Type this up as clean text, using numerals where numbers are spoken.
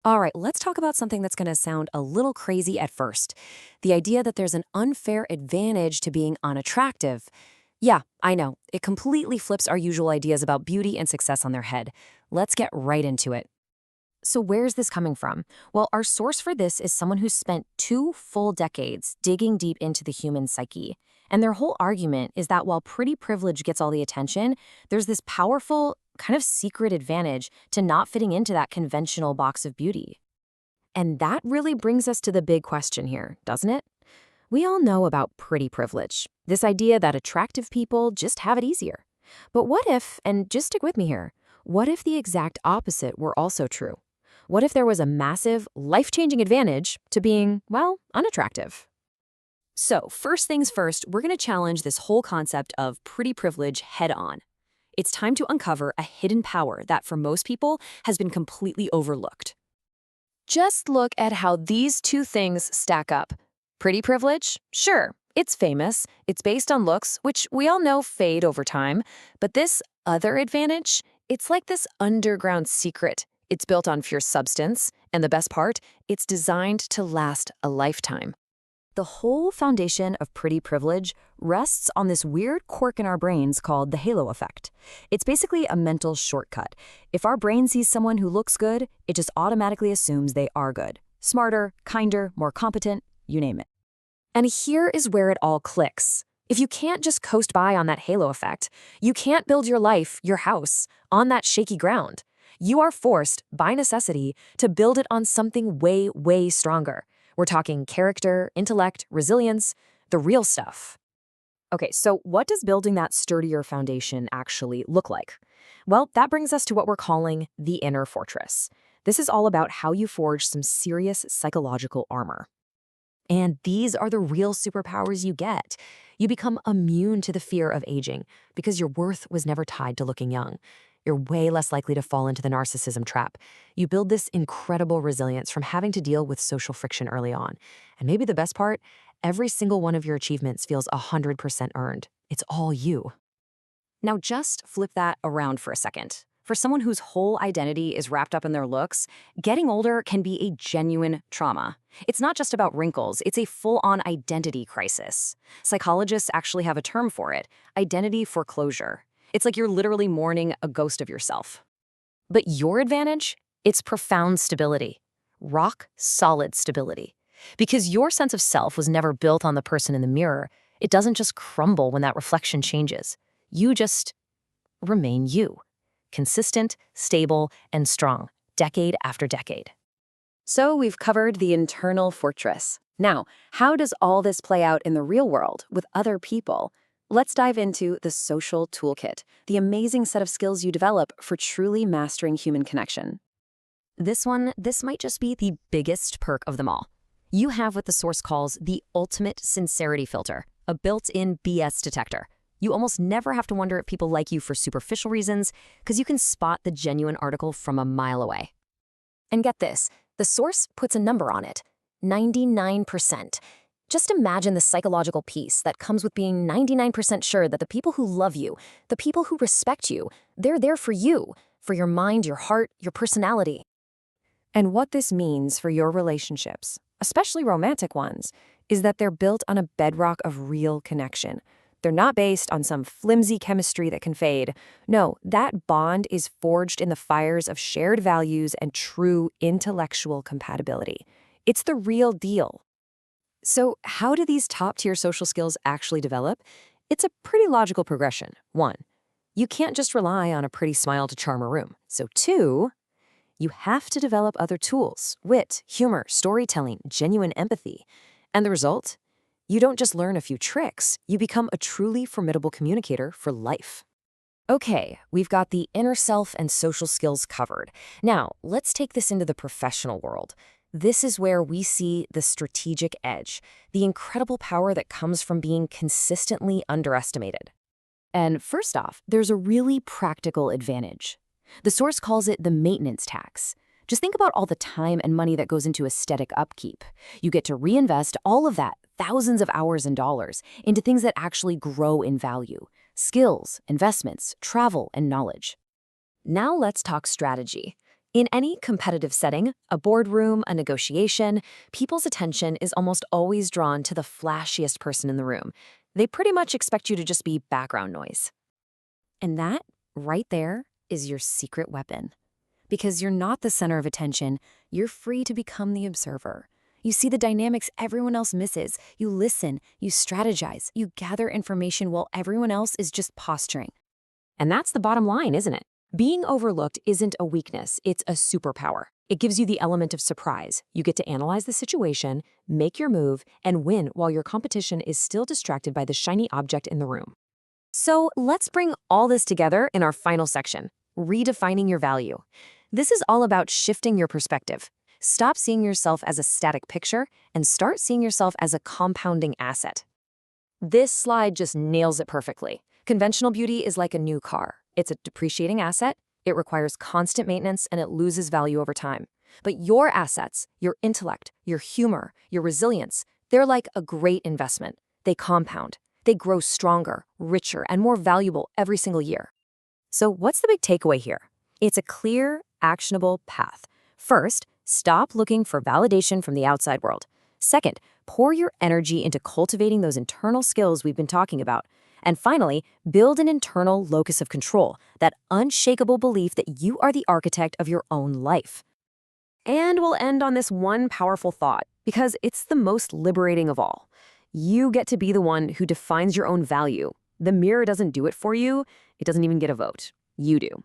All right, let's talk about something that's going to sound a little crazy at first. The idea that there's an unfair advantage to being unattractive. Yeah, I know. It completely flips our usual ideas about beauty and success on their head. Let's get right into it. So, where's this coming from? Well, our source for this is someone who's spent 2 full decades digging deep into the human psyche. And their whole argument is that while pretty privilege gets all the attention, there's this powerful, kind of secret advantage to not fitting into that conventional box of beauty. And that really brings us to the big question here, doesn't it? We all know about pretty privilege, this idea that attractive people just have it easier. But what if, and just stick with me here, what if the exact opposite were also true? What if there was a massive, life-changing advantage to being, well, unattractive? So, first things first, we're going to challenge this whole concept of pretty privilege head on. It's time to uncover a hidden power that, for most people, has been completely overlooked. Just look at how these two things stack up. Pretty privilege? Sure, it's famous. It's based on looks, which we all know fade over time. But this other advantage? It's like this underground secret. It's built on pure substance, and the best part, it's designed to last a lifetime. The whole foundation of pretty privilege rests on this weird quirk in our brains called the halo effect. It's basically a mental shortcut. If our brain sees someone who looks good, it just automatically assumes they are good. Smarter, kinder, more competent, you name it. And here is where it all clicks. If you can't just coast by on that halo effect, you can't build your life, your house, on that shaky ground. You are forced, by necessity, to build it on something way, way stronger. We're talking character, intellect, resilience, the real stuff. Okay, so what does building that sturdier foundation actually look like? Well, that brings us to what we're calling the inner fortress. This is all about how you forge some serious psychological armor. And these are the real superpowers you get. You become immune to the fear of aging because your worth was never tied to looking young. You're way less likely to fall into the narcissism trap. You build this incredible resilience from having to deal with social friction early on. And maybe the best part, every single one of your achievements feels 100% earned. It's all you. Now just flip that around for a second. For someone whose whole identity is wrapped up in their looks, getting older can be a genuine trauma. It's not just about wrinkles, it's a full-on identity crisis. Psychologists actually have a term for it, identity foreclosure. It's like you're literally mourning a ghost of yourself. But your advantage? It's profound stability. Rock solid stability. Because your sense of self was never built on the person in the mirror, it doesn't just crumble when that reflection changes. You just remain you. Consistent, stable, and strong, decade after decade. So we've covered the internal fortress. Now, how does all this play out in the real world with other people? Let's dive into the social toolkit, the amazing set of skills you develop for truly mastering human connection. This might just be the biggest perk of them all. You have what the source calls the ultimate sincerity filter, a built-in BS detector. You almost never have to wonder if people like you for superficial reasons, because you can spot the genuine article from a mile away. And get this, the source puts a number on it, 99%. Just imagine the psychological peace that comes with being 99% sure that the people who love you, the people who respect you, they're there for you, for your mind, your heart, your personality. And what this means for your relationships, especially romantic ones, is that they're built on a bedrock of real connection. They're not based on some flimsy chemistry that can fade. No, that bond is forged in the fires of shared values and true intellectual compatibility. It's the real deal. So how do these top-tier social skills actually develop? It's a pretty logical progression. 1, you can't just rely on a pretty smile to charm a room. So 2, you have to develop other tools, wit, humor, storytelling, genuine empathy. And the result? You don't just learn a few tricks, you become a truly formidable communicator for life. Okay, we've got the inner self and social skills covered. Now, let's take this into the professional world. This is where we see the strategic edge, the incredible power that comes from being consistently underestimated. And first off, there's a really practical advantage. The source calls it the maintenance tax. Just think about all the time and money that goes into aesthetic upkeep. You get to reinvest all of that, thousands of hours and dollars, into things that actually grow in value. Skills, investments, travel, and knowledge. Now let's talk strategy. In any competitive setting, a boardroom, a negotiation, people's attention is almost always drawn to the flashiest person in the room. They pretty much expect you to just be background noise. And that, right there, is your secret weapon. Because you're not the center of attention, you're free to become the observer. You see the dynamics everyone else misses. You listen, you strategize, you gather information while everyone else is just posturing. And that's the bottom line, isn't it? Being overlooked isn't a weakness, it's a superpower. It gives you the element of surprise. You get to analyze the situation, make your move, and win while your competition is still distracted by the shiny object in the room. So let's bring all this together in our final section, redefining your value. This is all about shifting your perspective. Stop seeing yourself as a static picture and start seeing yourself as a compounding asset. This slide just nails it perfectly. Conventional beauty is like a new car. It's a depreciating asset, it requires constant maintenance, and it loses value over time. But your assets, your intellect, your humor, your resilience, they're like a great investment. They compound. They grow stronger, richer, and more valuable every single year. So what's the big takeaway here? It's a clear, actionable path. First, stop looking for validation from the outside world. Second, pour your energy into cultivating those internal skills we've been talking about. And finally, build an internal locus of control, that unshakable belief that you are the architect of your own life. And we'll end on this one powerful thought, because it's the most liberating of all. You get to be the one who defines your own value. The mirror doesn't do it for you. It doesn't even get a vote. You do.